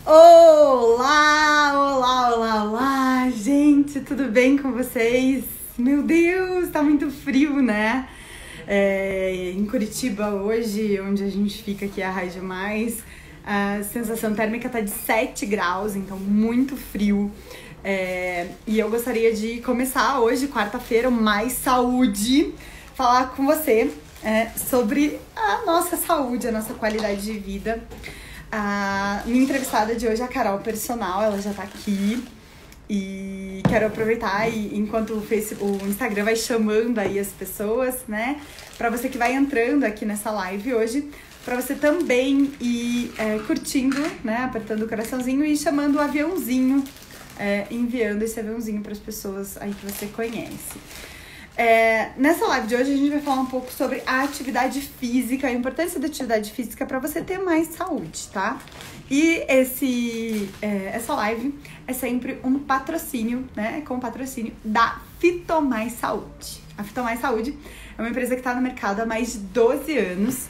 Olá, olá, olá, olá, gente, tudo bem com vocês? Meu Deus, tá muito frio, né? Em Curitiba hoje, onde a gente fica aqui, a Rádio Mais, a sensação térmica tá de 7 graus, então muito frio. E eu gostaria de começar hoje, quarta-feira, o Mais Saúde, falar com você sobre a nossa saúde, a nossa qualidade de vida. A minha entrevistada de hoje é a Carol Personal, ela já tá aqui e quero aproveitar enquanto o Instagram vai chamando aí as pessoas, né, pra você que vai entrando aqui nessa live hoje, pra você também ir curtindo, né, apertando o coraçãozinho e chamando o aviãozinho, enviando esse aviãozinho para as pessoas aí que você conhece. Nessa live de hoje a gente vai falar um pouco sobre a atividade física, a importância da atividade física para você ter mais saúde, tá? E essa live é sempre um patrocínio, né? Com patrocínio da Fitomais Saúde. A Fitomais Saúde é uma empresa que está no mercado há mais de 12 anos,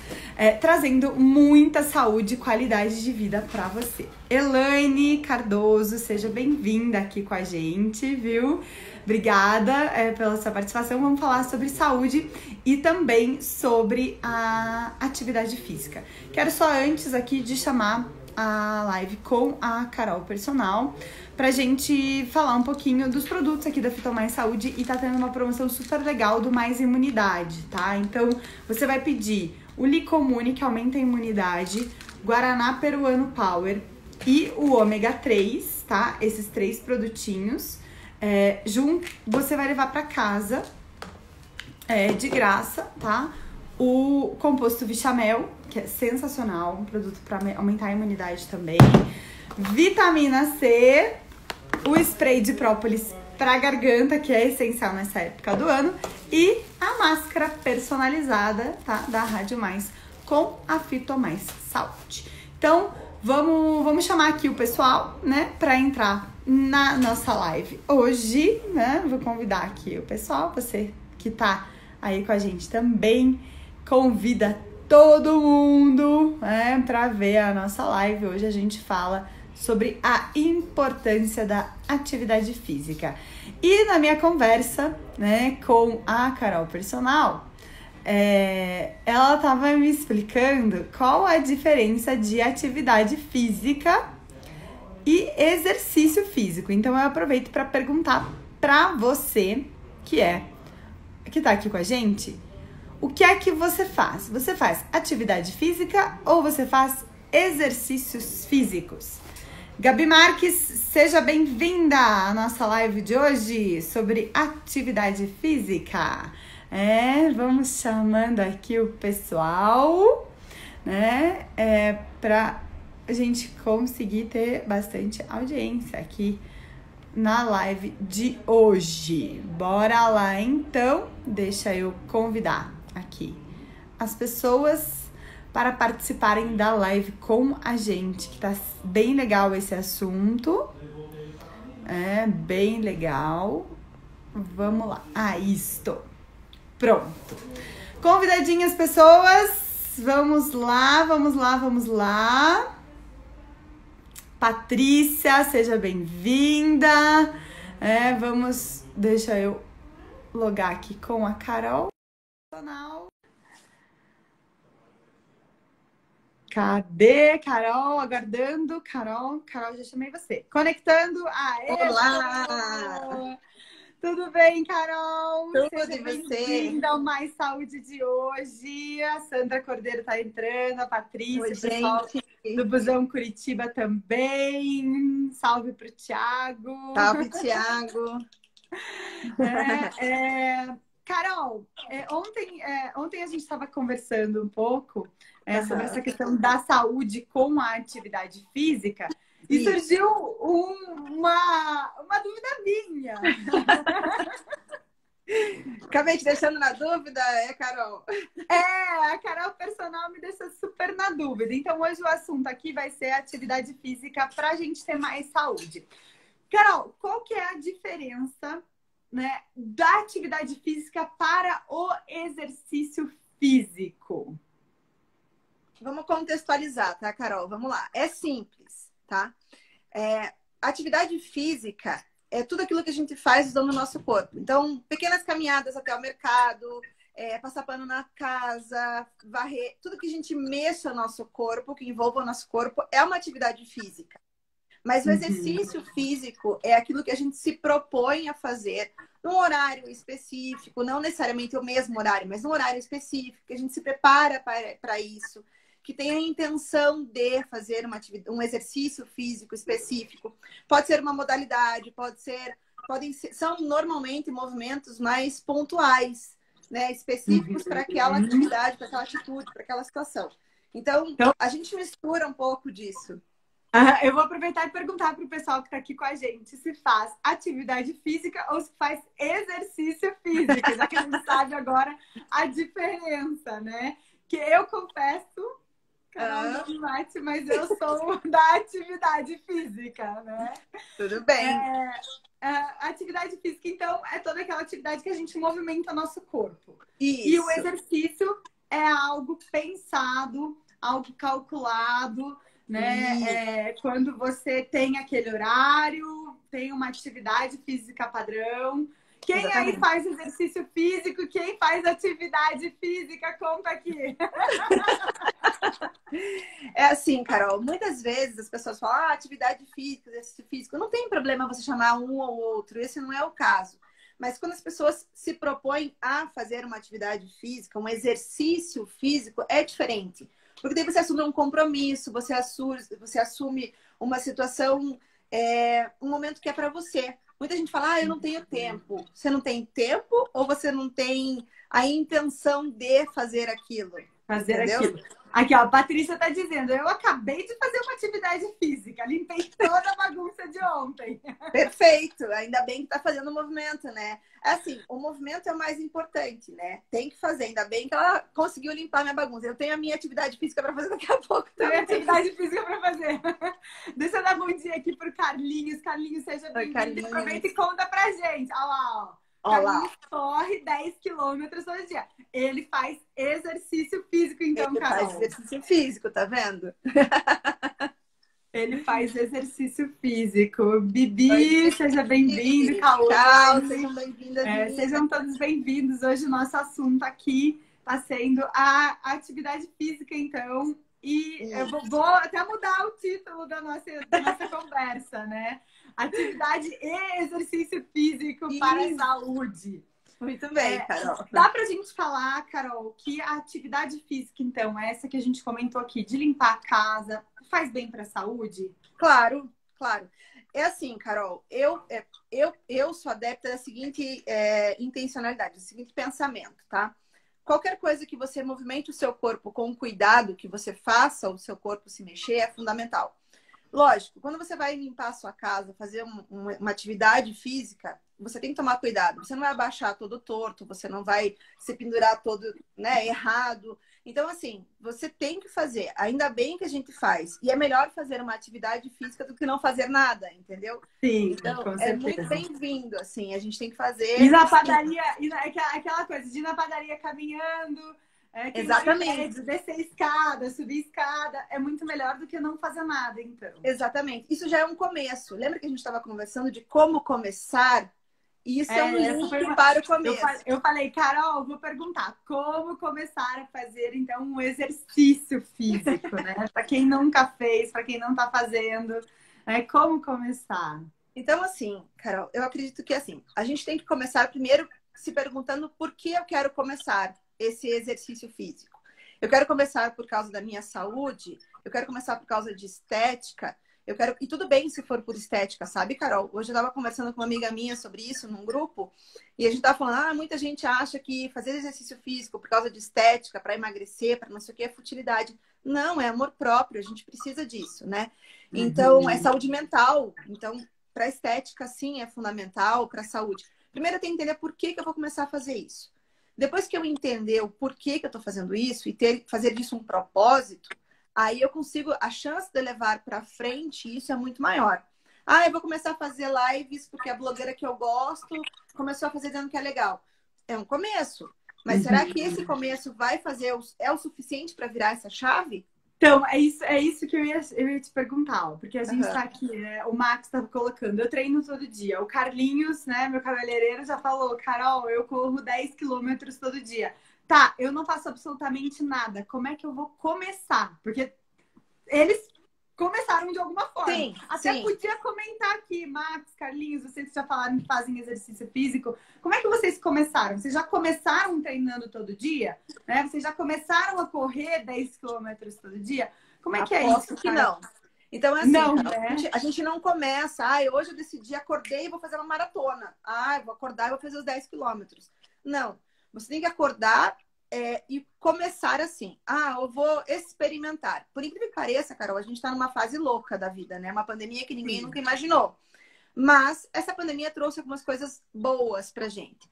trazendo muita saúde e qualidade de vida para você. Elaine Cardoso, seja bem-vinda aqui com a gente, viu? Obrigada pela sua participação. Vamos falar sobre saúde e também sobre a atividade física. Quero só antes aqui de chamar a live com a Carol Personal pra gente falar um pouquinho dos produtos aqui da Fitomais Saúde e tá tendo uma promoção super legal do Mais Imunidade, tá? Então, você vai pedir o Licomune, que aumenta a imunidade, Guaraná Peruano Power e o Ômega 3, tá? Esses 3 produtinhos. Você vai levar pra casa de graça, tá? O composto Vichamel, que é sensacional, um produto para aumentar a imunidade também. Vitamina C, o spray de própolis para garganta, que é essencial nessa época do ano, e a máscara personalizada, tá? Da Rádio Mais com a Fitomais Saúde. Então, vamos chamar aqui o pessoal, né, para entrar na nossa live hoje, né? Vou convidar aqui o pessoal, você que tá aí com a gente também, convida todo mundo, né, para ver a nossa live. Hoje a gente fala sobre a importância da atividade física. E na minha conversa, né, com a Carol Personal, ela estava me explicando qual a diferença de atividade física e exercício físico. Então eu aproveito para perguntar para você que tá aqui com a gente, o que é que você faz? Você faz atividade física ou você faz exercícios físicos? Gabi Marques, seja bem-vinda à nossa live de hoje sobre atividade física. Vamos chamando aqui o pessoal, né? Para a gente conseguir ter bastante audiência aqui na live de hoje. Bora lá, então. Deixa eu convidar aqui as pessoas para participarem da live com a gente, que tá bem legal esse assunto. Bem legal. Vamos lá. Isto. Pronto. Convidadinhas, pessoas. Vamos lá, vamos lá, vamos lá. Patrícia, seja bem-vinda. Deixa eu logar aqui com a Carol. Cadê, Carol? Aguardando. Carol, já chamei você. Conectando. Olá! Carol. Tudo bem, Carol? Tudo, Seja e você? bem-vinda ao Mais Saúde de hoje. A Sandra Cordeiro tá entrando, a Patrícia, Oi, o pessoal do Busão Curitiba também. Salve pro Thiago. Salve, Thiago. Carol, ontem a gente estava conversando um pouco sobre essa questão da saúde com a atividade física e surgiu uma dúvida minha. Acabei te deixando na dúvida, Carol? A Carol Personal me deixou super na dúvida. Então, hoje o assunto aqui vai ser atividade física para a gente ter mais saúde. Carol, qual que é a diferença, né, da atividade física para o exercício físico? Vamos contextualizar, tá, Carol? Vamos lá. É simples. tá? Atividade física é tudo aquilo que a gente faz usando o nosso corpo. Então, pequenas caminhadas até o mercado, passar pano na casa, varrer, tudo que a gente mexa o nosso corpo, que envolva o nosso corpo, é uma atividade física. Mas o exercício físico é aquilo que a gente se propõe a fazer num horário específico, não necessariamente o mesmo horário, mas num horário específico, que a gente se prepara para isso, que tem a intenção de fazer um exercício físico específico. Pode ser uma modalidade, são normalmente movimentos mais pontuais, né, específicos para aquela atividade, para aquela atitude, para aquela situação. Então, a gente mistura um pouco disso. Eu vou aproveitar e perguntar para o pessoal que está aqui com a gente se faz atividade física ou se faz exercício físico, já que a gente sabe agora a diferença, né? Que eu confesso, Carol não me mate, mas eu sou da atividade física, né? Tudo bem. A atividade física, então, é toda aquela atividade que a gente movimenta o nosso corpo. Isso. E o exercício é algo pensado, algo calculado, né? Quando você tem aquele horário, tem uma atividade física padrão. Quem aí faz exercício físico? Quem faz atividade física? Conta aqui. É assim, Carol, muitas vezes as pessoas falam atividade física, exercício físico. Não tem problema você chamar um ou outro, esse não é o caso. Mas quando as pessoas se propõem a fazer uma atividade física, um exercício físico, é diferente. Porque daí você assume um compromisso, você assume uma situação, um momento que é para você. Muita gente fala, eu não tenho tempo. Você não tem tempo ou você não tem a intenção de fazer aquilo? Aquilo. Aqui, ó, a Patrícia tá dizendo, eu acabei de fazer uma atividade física, limpei toda a bagunça de ontem. Perfeito, ainda bem que tá fazendo o movimento, né? Assim, o movimento é o mais importante, né? Tem que fazer, ainda bem que ela conseguiu limpar minha bagunça. Eu tenho a minha atividade física para fazer daqui a pouco também. Tenho atividade física para fazer. Deixa eu dar bom dia aqui pro Carlinhos. Carlinhos, seja bem-vindo. Aproveita e conta pra gente. Olha lá, ó. Carlinhos corre 10 quilômetros todo dia. Ele faz exercício físico, então, Carol. Ele faz exercício físico, tá vendo? Ele faz exercício físico. Bibi, seja bem-vindo. Tchau, sejam bem-vindas. Sejam todos bem-vindos. Hoje o nosso assunto aqui está sendo a atividade física, então. E eu vou até mudar o título da nossa conversa, né? Atividade e exercício físico para a saúde. Muito bem, Carol. Dá pra gente falar, Carol, que a atividade física, então, essa que a gente comentou aqui, de limpar a casa, faz bem para a saúde? Claro, claro. É assim, Carol, eu sou adepta da seguinte intencionalidade, do seguinte pensamento, tá? Qualquer coisa que você movimente o seu corpo com cuidado, que você faça o seu corpo se mexer, é fundamental. Lógico, quando você vai limpar a sua casa, fazer uma atividade física, você tem que tomar cuidado. Você não vai abaixar todo torto, você não vai se pendurar todo, né, errado. Então, assim, você tem que fazer. Ainda bem que a gente faz. E é melhor fazer uma atividade física do que não fazer nada, entendeu? Sim, então, com certeza. É muito bem-vindo, assim. A gente tem que fazer... E na padaria, aquela coisa de ir na padaria caminhando... Exatamente. Descer escada, subir escada, é muito melhor do que não fazer nada, então. Exatamente. Isso já é um começo. Lembra que a gente estava conversando de como começar? Isso é um link para o começo. Eu falei, Carol, vou perguntar como começar a fazer, então, um exercício físico, né? Para quem nunca fez, para quem não está fazendo, como começar? Então, assim, Carol, eu acredito que, assim, a gente tem que começar primeiro se perguntando por que eu quero começar esse exercício físico. Eu quero começar por causa da minha saúde, eu quero começar por causa de estética, e tudo bem se for por estética, sabe, Carol? Hoje eu estava conversando com uma amiga minha sobre isso num grupo, e a gente estava falando, muita gente acha que fazer exercício físico por causa de estética, para emagrecer, para não sei o que, é futilidade. Não, é amor próprio, a gente precisa disso, né? Então, é saúde mental. Então, para estética, sim, é fundamental, para a saúde. Primeiro, eu tenho que entender por que eu vou começar a fazer isso. Depois que eu entender o porquê que eu estou fazendo isso e fazer disso um propósito, aí eu consigo, a chance de levar para frente isso é muito maior. Eu vou começar a fazer lives porque a blogueira que eu gosto começou a fazer dizendo que é legal. É um começo. Mas será que esse começo vai fazer, é o suficiente para virar essa chave? Então, é isso que eu ia te perguntar, ó, porque a gente Aham. tá aqui, né? O Max tá colocando, eu treino todo dia. O Carlinhos, né, meu cabeleireiro, já falou, Carol, eu corro 10 quilômetros todo dia. Tá, eu não faço absolutamente nada. Como é que eu vou começar? Porque eles começaram de alguma forma. Sim, Até sim. podia comentar aqui, Max, Carlinhos, vocês já falaram que fazem exercício físico. Como é que vocês começaram? Vocês já começaram treinando todo dia? Né? Vocês já começaram a correr 10 quilômetros todo dia? Como é que é Aposto isso, que Carol? não. Então é assim, Não, Carol, né? a gente não começa, hoje eu decidi, acordei e vou fazer uma maratona. Eu vou acordar e vou fazer os 10 quilômetros. Não. Você tem que acordar e começar assim. Eu vou experimentar. Por incrível que pareça, Carol, a gente está numa fase louca da vida, né? Uma pandemia que ninguém Sim. nunca imaginou. Mas essa pandemia trouxe algumas coisas boas pra gente.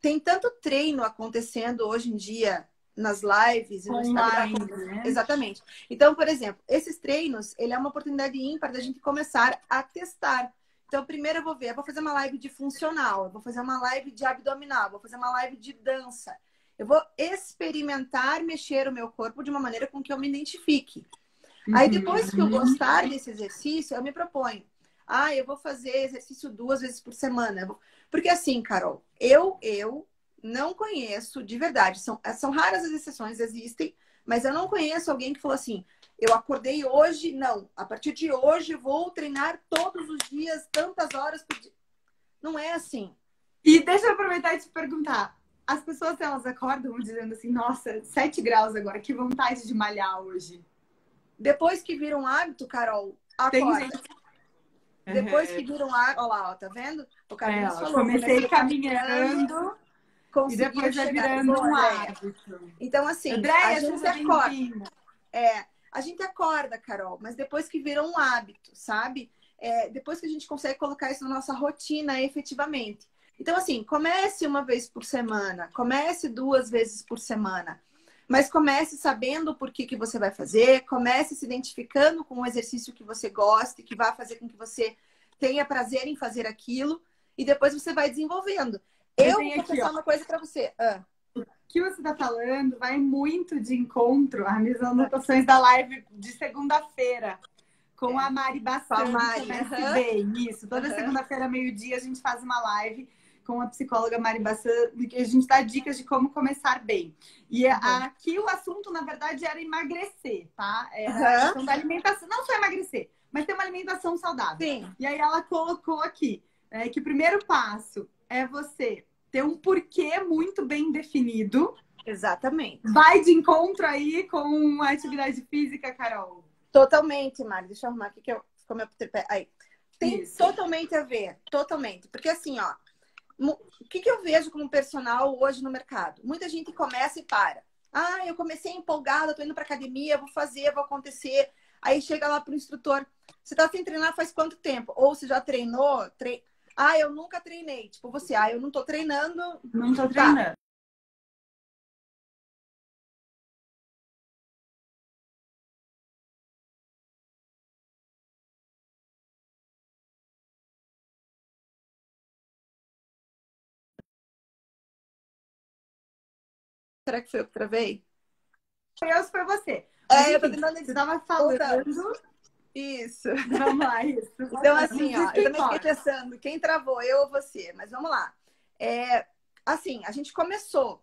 Tem tanto treino acontecendo hoje em dia nas lives e no Instagram. Online, né? Exatamente. Então, por exemplo, esses treinos, ele é uma oportunidade ímpar da gente começar a testar. Então, primeiro eu vou fazer uma live de funcional, eu vou fazer uma live de abdominal, eu vou fazer uma live de dança. Eu vou experimentar mexer o meu corpo de uma maneira com que eu me identifique. Aí, depois que eu Uhum. gostar desse exercício, eu me proponho. Eu vou fazer exercício 2 vezes por semana. Porque assim, Carol, eu não conheço, de verdade, são raras as exceções, existem, mas eu não conheço alguém que falou assim, eu acordei hoje, não, a partir de hoje eu vou treinar todos os dias, tantas horas por dia. Não é assim. E deixa eu aproveitar e te perguntar. As pessoas, elas acordam dizendo assim, nossa, 7 graus agora, que vontade de malhar hoje. Depois que vira um hábito, Carol, Tem acorda. gente. Depois que vira um hábito, olha lá, ó, tá vendo? O Carlinhos falou, Comecei caminhando, caminhando e conseguiu depois vai chegar. virando Boa, um Andréia. hábito. Então, assim, a Andréia, gente seja acorda. bem-vinda. A gente acorda, Carol, mas depois que vira um hábito, sabe? Depois que a gente consegue colocar isso na nossa rotina efetivamente. Então, assim, comece uma vez por semana, comece 2 vezes por semana, mas comece sabendo o porquê que você vai fazer, comece se identificando com um exercício que você goste, que vai fazer com que você tenha prazer em fazer aquilo, e depois você vai desenvolvendo. Eu vou Aqui, confessar uma coisa para você. O que você está falando vai muito de encontro às minhas anotações da live de segunda-feira com a Mari Bassan, Mari, Isso, toda segunda-feira, meio-dia, a gente faz uma live com a psicóloga Mari Bassan, que a gente dá dicas de como começar bem. E aqui o assunto, na verdade, era emagrecer, tá? Era a questão da alimentação, não só emagrecer, mas ter uma alimentação saudável. Sim. E aí ela colocou aqui que o primeiro passo é você ter um porquê muito bem definido. Exatamente. Vai de encontro aí com a atividade física, Carol? Totalmente, Mari. Deixa eu arrumar aqui que eu ficou meu tripé. Aí. Tem totalmente a ver. Totalmente. Porque assim, ó. O que eu vejo como personal hoje no mercado? Muita gente começa e para. Eu comecei empolgada, tô indo pra academia, vou fazer, vou acontecer. Aí chega lá pro instrutor. Você tá sem treinar faz quanto tempo? Ou você já treinou? Eu nunca treinei. Tipo, você, eu não tô treinando. Não tô treinando. Será que foi eu que travei? Foi você. Mas, eu tô tentando... Você tava falando... Isso. Vamos lá, isso. Então, assim, ó, eu também fiquei pensando, quem travou, eu ou você? Mas vamos lá. Assim, a gente começou,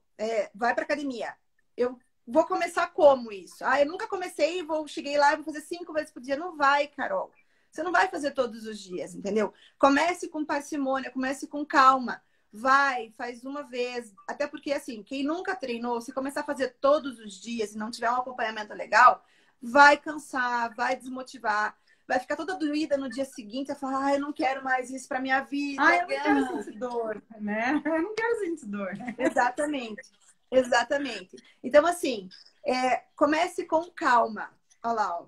vai pra academia. Eu vou começar como isso? Eu nunca comecei, cheguei lá e vou fazer 5 vezes por dia. Não vai, Carol. Você não vai fazer todos os dias, entendeu? Comece com parcimônia, comece com calma. Vai, faz uma vez. Até porque, assim, quem nunca treinou, se começar a fazer todos os dias e não tiver um acompanhamento legal, vai cansar, vai desmotivar, vai ficar toda doída no dia seguinte, vai falar, eu não quero mais isso pra minha vida. Eu não quero sentir dor, né? Eu não quero sentir dor. Exatamente, exatamente. Então, assim, comece com calma. Olha lá, ó.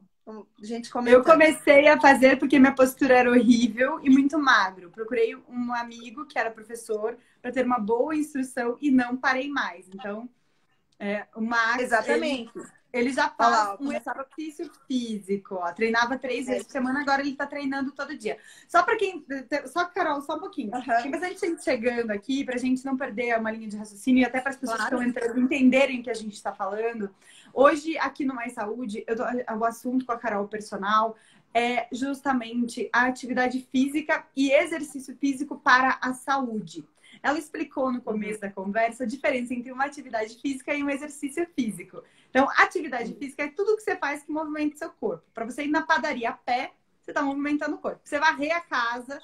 Gente comentando. Eu comecei a fazer porque minha postura era horrível e muito magro. Procurei um amigo que era professor para ter uma boa instrução e não parei mais. Então, o Max... Exatamente. Ele já Olha faz lá, ó, um começava. exercício físico, ó. Treinava 3 vezes por semana, agora ele tá treinando todo dia. Só para quem. Só, Carol, só um pouquinho. Tem Aham, bastante gente chegando aqui, pra gente não perder uma linha de raciocínio e até para as pessoas que estão claro. entrando entenderem o que a gente está falando. Hoje, aqui no Mais Saúde, o assunto com a Carol Personal é justamente a atividade física e exercício físico para a saúde. Ela explicou no Uhum. começo da conversa a diferença entre uma atividade física e um exercício físico. Então, atividade física é tudo que você faz que movimenta o seu corpo. Para você ir na padaria a pé, você está movimentando o corpo. Você varrer a casa,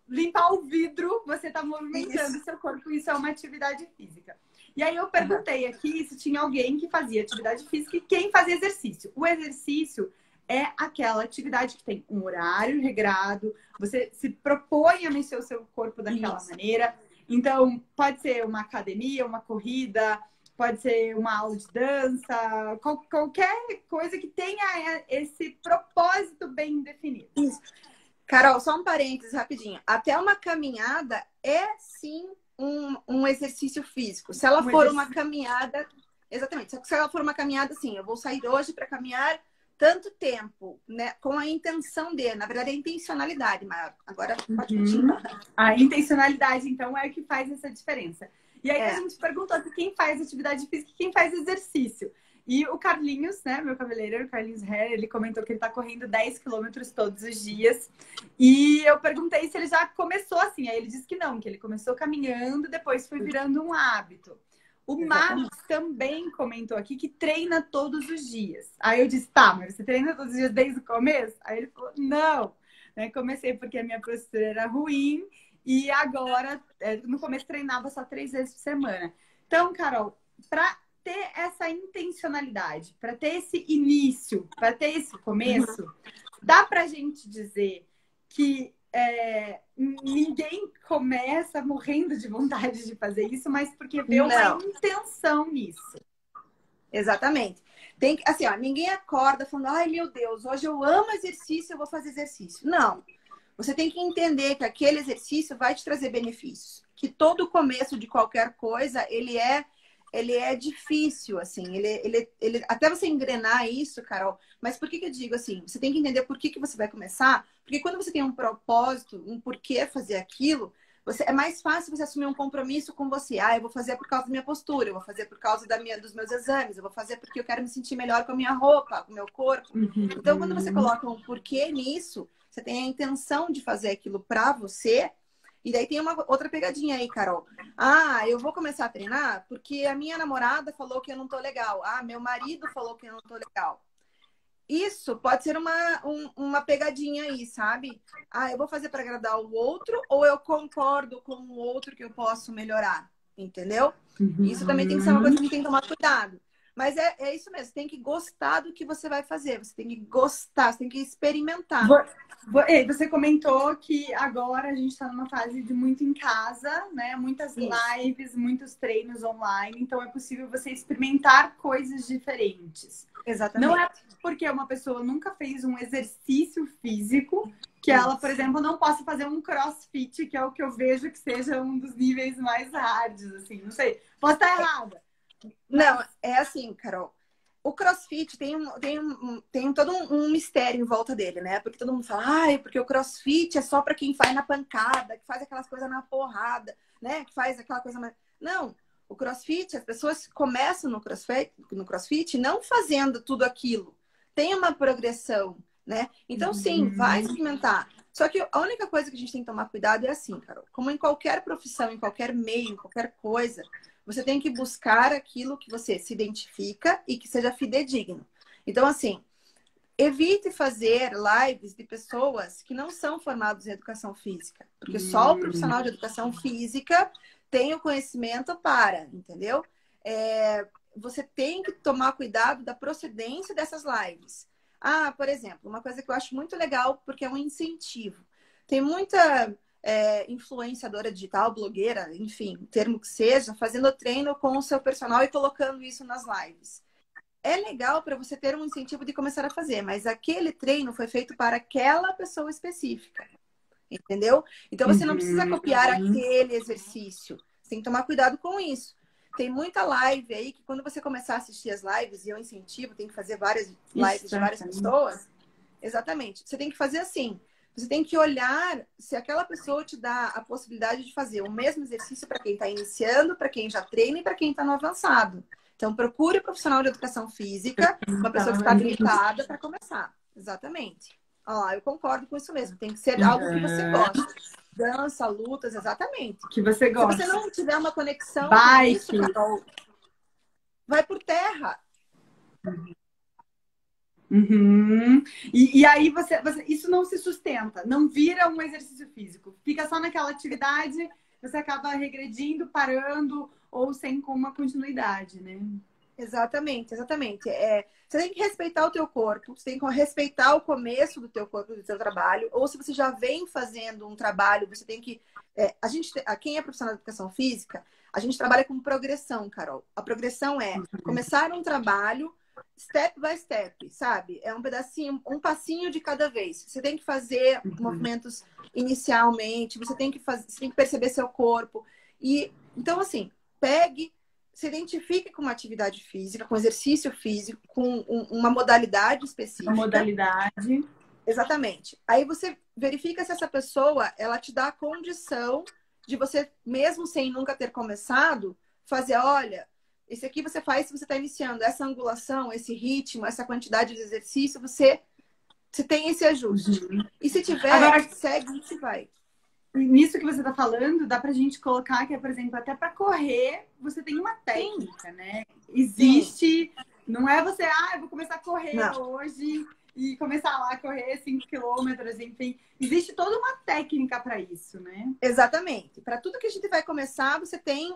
limpar o vidro, você está movimentando Isso. o seu corpo. Isso é uma atividade física. E aí eu Aham. perguntei aqui se tinha alguém que fazia atividade física e quem fazia exercício. O exercício é aquela atividade que tem um horário regrado, você se propõe a mexer o seu corpo daquela Isso. maneira. Então, pode ser uma academia, uma corrida, pode ser uma aula de dança, qualquer coisa que tenha esse propósito bem definido. Isso. Carol, só um parênteses rapidinho. Até uma caminhada é sim um exercício físico. Se ela Um for uma exercício. caminhada, exatamente. Se ela for uma caminhada, assim, eu vou sair hoje para caminhar tanto tempo, né? Com a intenção de, na verdade, a intencionalidade maior. Agora pode continuar. A intencionalidade, então, é o que faz essa diferença. E aí a É. gente perguntou aqui quem faz atividade física e quem faz exercício. E o Carlinhos, né, meu cabeleireiro, o Carlinhos Herr, ele comentou que ele tá correndo 10 quilômetros todos os dias. E eu perguntei se ele já começou assim. Aí ele disse que não, que ele começou caminhando, depois foi virando um hábito. O Marcos Exatamente. também comentou aqui que treina todos os dias. Aí eu disse, tá, mas você treina todos os dias desde o começo? Aí ele falou, não. Né, comecei porque a minha postura era ruim e agora, no começo, treinava só 3 vezes por semana. Então, Carol, para ter essa intencionalidade, para ter esse início, para ter esse começo, dá para a gente dizer que ninguém começa morrendo de vontade de fazer isso, mas porque vê uma Não, intenção nisso. exatamente. Tem que, assim, ó, ninguém acorda falando, ai meu Deus, hoje eu amo exercício, eu vou fazer exercício. Não. Você tem que entender que aquele exercício vai te trazer benefícios. Que todo começo de qualquer coisa, ele é difícil, assim. Até você engrenar isso, Carol. Mas por que eu digo assim? Você tem que entender por que você vai começar. Porque quando você tem um propósito, um porquê fazer aquilo, é mais fácil você assumir um compromisso com você. Ah, eu vou fazer por causa da minha postura, eu vou fazer por causa dos meus exames, eu vou fazer porque eu quero me sentir melhor com a minha roupa, com o meu corpo. Então, quando você coloca um porquê nisso, você tem a intenção de fazer aquilo pra você. E daí tem uma outra pegadinha aí, Carol. Ah, eu vou começar a treinar porque a minha namorada falou que eu não tô legal. Ah, meu marido falou que eu não tô legal. Isso pode ser uma pegadinha aí, sabe? Ah, eu vou fazer para agradar o outro ou eu concordo com o outro que eu posso melhorar, entendeu? Isso também tem que ser uma coisa que a gente tem que tomar cuidado. Mas é isso mesmo, você tem que gostar do que você vai fazer, você tem que gostar, você tem que experimentar. Você comentou que agora a gente está numa fase de muito em casa, né? Muitas lives, muitos treinos online, então é possível você experimentar coisas diferentes. Exatamente. Não é porque uma pessoa nunca fez um exercício físico que ela, por exemplo, não possa fazer um crossfit, que é o que eu vejo que seja um dos níveis mais hards, assim, não sei. Posso estar errada. Não, é assim, Carol. O CrossFit tem todo um mistério em volta dele, né? Porque todo mundo fala, ai, porque o CrossFit é só para quem faz na pancada, que faz aquelas coisas na porrada, né? Que faz aquela coisa mais... Não, o CrossFit, as pessoas começam no CrossFit não fazendo tudo aquilo. Tem uma progressão, né? Então, sim, vai experimentar. Só que a única coisa que a gente tem que tomar cuidado é assim, Carol. Como em qualquer profissão, em qualquer meio, em qualquer coisa, você tem que buscar aquilo que você se identifica e que seja fidedigno. Então, assim, evite fazer lives de pessoas que não são formadas em educação física. Porque só o profissional de educação física tem o conhecimento para, entendeu? Você tem que tomar cuidado da procedência dessas lives. Ah, por exemplo, uma coisa que eu acho muito legal, porque é um incentivo. Tem muita influenciadora digital, blogueira, enfim, termo que seja, fazendo treino com o seu personal e colocando isso nas lives. É legal para você ter um incentivo de começar a fazer, mas aquele treino foi feito para aquela pessoa específica, entendeu? Então você não precisa copiar aquele exercício. Você tem que tomar cuidado com isso. tem muita live aí que quando você começar a assistir as lives, e eu incentivo, tem que fazer várias lives de várias pessoas. Exatamente. Você tem que fazer assim. Você tem que olhar se aquela pessoa te dá a possibilidade de fazer o mesmo exercício para quem está iniciando, para quem já treina e para quem está no avançado. Então, procure um profissional de educação física, uma pessoa que está habilitada para começar. Exatamente. Ó, eu concordo com isso mesmo. Tem que ser algo que você gosta. Dança, lutas, exatamente. Que você gosta. Se você não tiver uma conexão com isso, Carol, vai por terra. Uhum. E aí isso não se sustenta, não vira um exercício físico. Fica só naquela atividade, você acaba regredindo, parando ou sem uma continuidade, né? Exatamente, exatamente. Você tem que respeitar o teu corpo, você tem que respeitar o começo do teu corpo, do teu trabalho, ou se você já vem fazendo um trabalho, você tem que... quem é profissional de educação física, a gente trabalha com progressão, Carol. A progressão é começar um trabalho step by step, sabe? É um pedacinho, um passinho de cada vez. Você tem que fazer movimentos inicialmente, você tem que perceber seu corpo. E então, assim, se identifique com uma atividade física, com exercício físico, com uma modalidade específica. Uma modalidade. Exatamente. Aí você verifica se essa pessoa, ela te dá a condição de você, mesmo sem nunca ter começado, fazer, olha, esse aqui você faz se você está iniciando, essa angulação, esse ritmo, essa quantidade de exercício, você tem esse ajuste. E se tiver, agora, segue e vai. Nisso que você está falando, dá pra gente colocar que, por exemplo, até para correr, você tem uma técnica, né? Existe, não é você, eu vou começar a correr hoje e começar lá a correr 5 quilômetros, enfim. Existe toda uma técnica para isso, né? Exatamente. Para tudo que a gente vai começar, você tem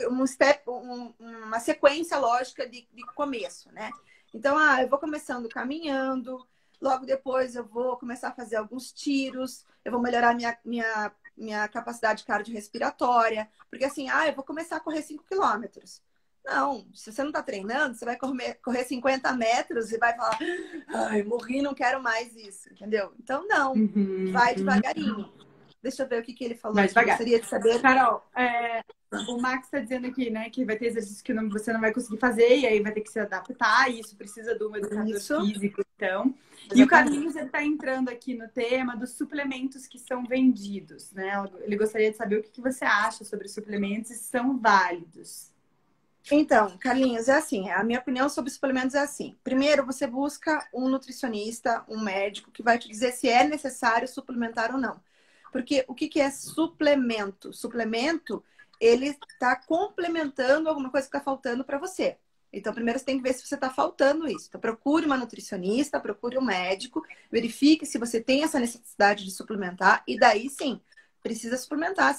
uma sequência lógica de começo, né? Então, eu vou começando caminhando, logo depois eu vou começar a fazer alguns tiros, eu vou melhorar minha capacidade cardiorrespiratória, porque assim, eu vou começar a correr 5 quilômetros. Não, se você não está treinando, você vai correr 50 metros e vai falar, morri, não quero mais isso, entendeu? Então, não, vai devagarinho. Deixa eu ver o que ele falou. Vai devagar. Gostaria de saber. Carol, o Max está dizendo aqui, né, que vai ter exercícios que você não vai conseguir fazer e aí vai ter que se adaptar, e isso precisa de um educador físico, então. Exatamente. E o Carlinhos, ele está entrando aqui no tema dos suplementos que são vendidos, né? Ele gostaria de saber o que você acha sobre suplementos e se são válidos. Então, Carlinhos, é assim, a minha opinião sobre suplementos é assim. Primeiro, você busca um nutricionista, um médico, que vai te dizer se é necessário suplementar ou não. Porque o que é suplemento? Suplemento, ele está complementando alguma coisa que está faltando para você. Então, primeiro você tem que ver se você está faltando isso. Então, procure uma nutricionista, procure um médico, verifique se você tem essa necessidade de suplementar, e daí sim, precisa suplementar.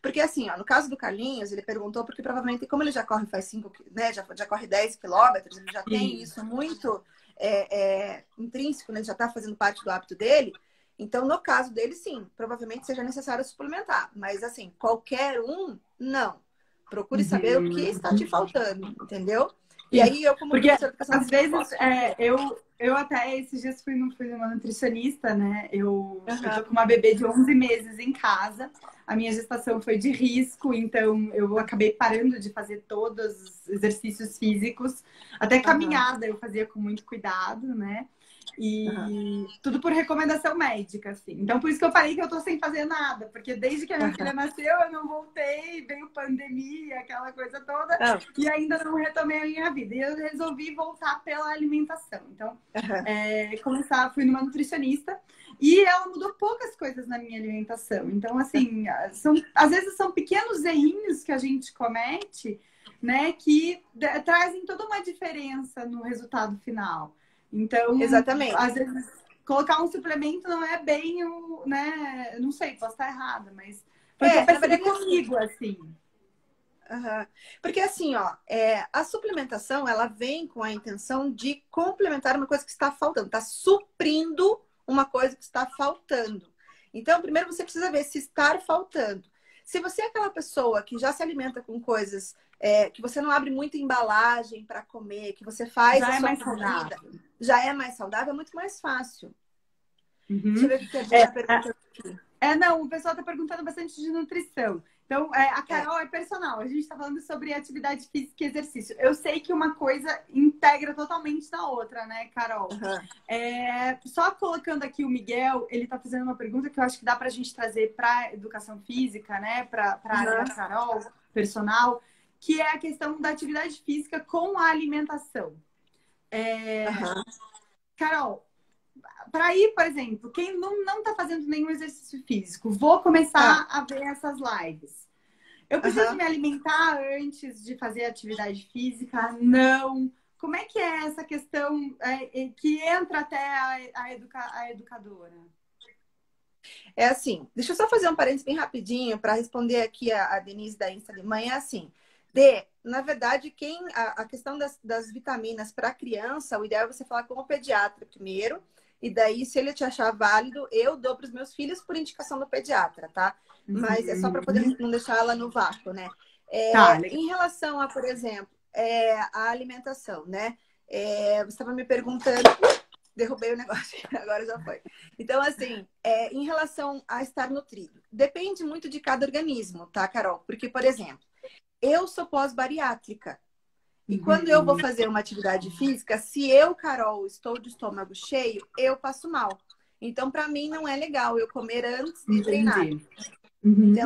Porque assim, no caso do Carlinhos, ele perguntou, porque provavelmente, como ele já corre faz 5, né, já corre 10 quilômetros, ele já tem isso muito intrínseco, né, ele já está fazendo parte do hábito dele. Então, no caso dele, sim, provavelmente seja necessário suplementar. Mas, assim, qualquer um, não. Procure saber o que está te faltando, entendeu? E aí, eu como porque às vezes, eu até esses dias fui numa nutricionista, né? Eu tô com uma bebê de 11 meses em casa. A minha gestação foi de risco, então eu acabei parando de fazer todos os exercícios físicos. Até caminhada eu fazia com muito cuidado, né? E tudo por recomendação médica, assim. Então, por isso que eu falei que eu tô sem fazer nada. Porque desde que a minha filha nasceu, eu não voltei. Veio pandemia, aquela coisa toda. E ainda não retomei a minha vida. E eu resolvi voltar pela alimentação. Então, fui numa nutricionista. E ela mudou poucas coisas na minha alimentação. Então, assim, às vezes são pequenos errinhos que a gente comete, né? Que trazem toda uma diferença no resultado final. Então, exatamente. Às vezes, colocar um suplemento não é bem o, né? Não sei, posso estar errada, mas foi que eu percebi comigo, assim. Porque assim, a suplementação, ela vem com a intenção de complementar uma coisa que está faltando, está suprindo uma coisa que está faltando. Então, primeiro você precisa ver se está faltando. Se você é aquela pessoa que já se alimenta com coisas que você não abre muita embalagem para comer, que você faz já a sua comida, já é mais saudável, é muito mais fácil. Deixa eu ver o que a Diana pergunta aqui. Não, o pessoal está perguntando bastante de nutrição. Então, a Carol é personal. A gente está falando sobre atividade física e exercício. Eu sei que uma coisa integra totalmente na outra, né, Carol? Só colocando aqui o Miguel, ele está fazendo uma pergunta que eu acho que dá para a gente trazer para educação física, né? Para a área da Carol, personal, que é a questão da atividade física com a alimentação. Carol, para ir, por exemplo, quem não está fazendo nenhum exercício físico, vou começar a ver essas lives. Eu preciso me alimentar antes de fazer atividade física? Não. Como é que é essa questão que entra até a educadora? É assim, deixa eu só fazer um parênteses bem rapidinho para responder aqui a Denise da Insta de Mãe. É assim, na verdade, a questão das vitaminas para criança, o ideal é você falar com o pediatra primeiro. E daí, se ele te achar válido, eu dou para os meus filhos por indicação do pediatra, tá? Mas é só para poder não deixar ela no vácuo, né? Em relação a, por exemplo, a alimentação, né? Você estava me perguntando... Derrubei o negócio, agora já foi. Então, assim, em relação a estar nutrido, depende muito de cada organismo, tá, Carol? Porque, por exemplo, eu sou pós-bariátrica. E quando eu vou fazer uma atividade física, se eu, Carol, estou de estômago cheio, eu passo mal. Então, para mim, não é legal eu comer antes de treinar.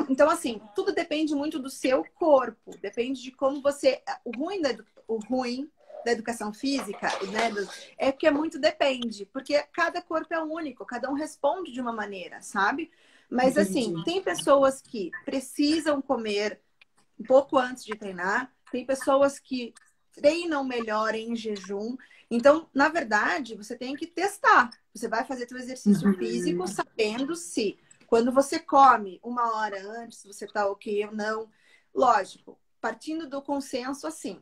Então, assim, tudo depende muito do seu corpo. Depende de como você... O ruim da educação física, né, é que muito depende. Porque cada corpo é único, cada um responde de uma maneira, sabe? Mas, assim, tem pessoas que precisam comer um pouco antes de treinar. Tem pessoas que treinam melhor em jejum. Então, na verdade, você tem que testar. Você vai fazer seu exercício físico sabendo se, quando você come 1 hora antes, você tá ok ou não. Lógico, partindo do consenso assim,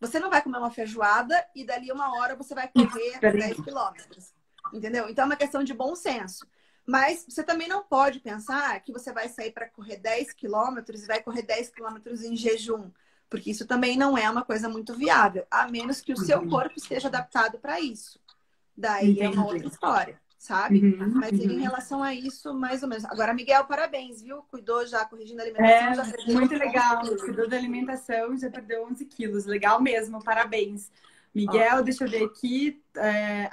você não vai comer uma feijoada e dali 1 hora você vai correr 10 quilômetros. Entendeu? Então, é uma questão de bom senso. Mas você também não pode pensar que você vai sair para correr 10 quilômetros e vai correr 10 quilômetros em jejum. Porque isso também não é uma coisa muito viável, a menos que o seu corpo esteja adaptado para isso. Daí é uma outra história, sabe? Mas em relação a isso, mais ou menos. Agora, Miguel, parabéns, viu? Cuidou já, corrigindo a alimentação. Já perdeu muito legal. Cuidou da alimentação, já perdeu 11 quilos. Legal mesmo, parabéns. Miguel, deixa eu ver aqui.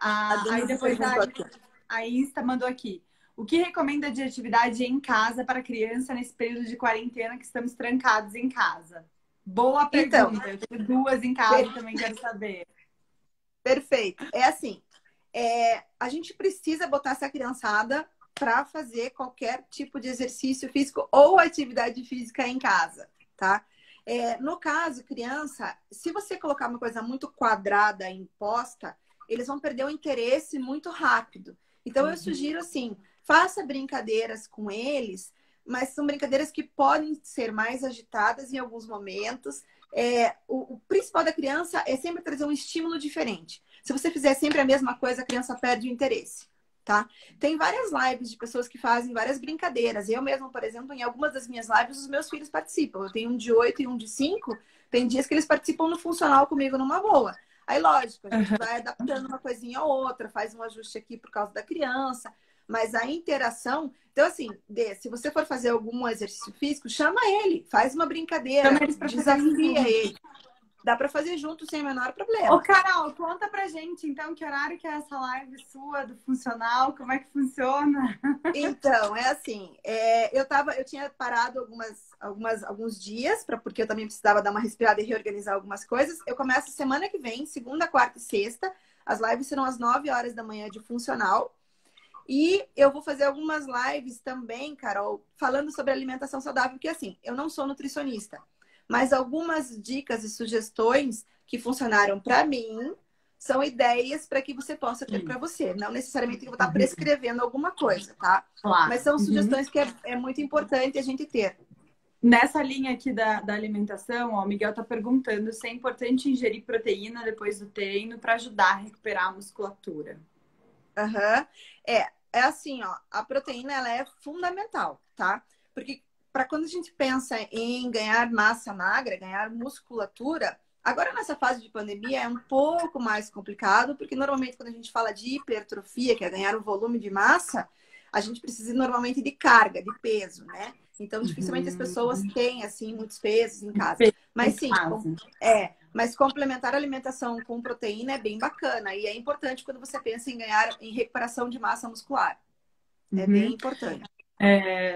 Aí depois a Insta mandou aqui. O que recomenda de atividade em casa para criança nesse período de quarentena que estamos trancados em casa? Boa pergunta. Então, eu tenho 2 em casa, também quero saber. Perfeito. É assim, a gente precisa botar essa criançada para fazer qualquer tipo de exercício físico ou atividade física em casa, tá? No caso, criança, se você colocar uma coisa muito quadrada imposta, eles vão perder o interesse muito rápido. Então, eu sugiro assim, faça brincadeiras com eles, mas são brincadeiras que podem ser mais agitadas em alguns momentos. O principal da criança é sempre trazer um estímulo diferente. Se você fizer sempre a mesma coisa, a criança perde o interesse, tá? Tem várias lives de pessoas que fazem várias brincadeiras. Eu mesma, por exemplo, em algumas das minhas lives, os meus filhos participam. Eu tenho um de 8 e um de 5. Tem dias que eles participam no funcional comigo numa boa. Aí, lógico, a gente vai adaptando uma coisinha ou outra, faz um ajuste aqui por causa da criança. Mas a interação... Então, assim, se você for fazer algum exercício físico, chama ele, faz uma brincadeira, desafia ele. Dá para fazer junto sem o menor problema. Ô, Carol, conta pra gente, então, que horário que é essa live sua do funcional? Como é que funciona? Então, é assim, eu tinha parado alguns dias, porque eu também precisava dar uma respirada e reorganizar algumas coisas. Eu começo semana que vem, segunda, quarta e sexta. As lives serão às 9 horas da manhã de funcional. E eu vou fazer algumas lives também, Carol, falando sobre alimentação saudável, porque assim, eu não sou nutricionista, mas algumas dicas e sugestões que funcionaram para mim são ideias para que você possa ter para você. Não necessariamente eu vou estar prescrevendo alguma coisa, tá? Claro. Mas são sugestões que é muito importante a gente ter. Nessa linha aqui da alimentação, ó, o Miguel tá perguntando se é importante ingerir proteína depois do treino para ajudar a recuperar a musculatura. É assim, ó, a proteína ela é fundamental, tá? Porque para quando a gente pensa em ganhar massa magra, ganhar musculatura, agora nessa fase de pandemia é um pouco mais complicado, porque normalmente quando a gente fala de hipertrofia, que é ganhar o volume de massa, a gente precisa normalmente de carga, de peso, né? Então, dificilmente as pessoas Uhum. têm, assim, muitos pesos em casa. Mas Em sim, casa. mas complementar a alimentação com proteína é bem bacana. E é importante quando você pensa em ganhar, em recuperação de massa muscular. É bem Uhum. importante.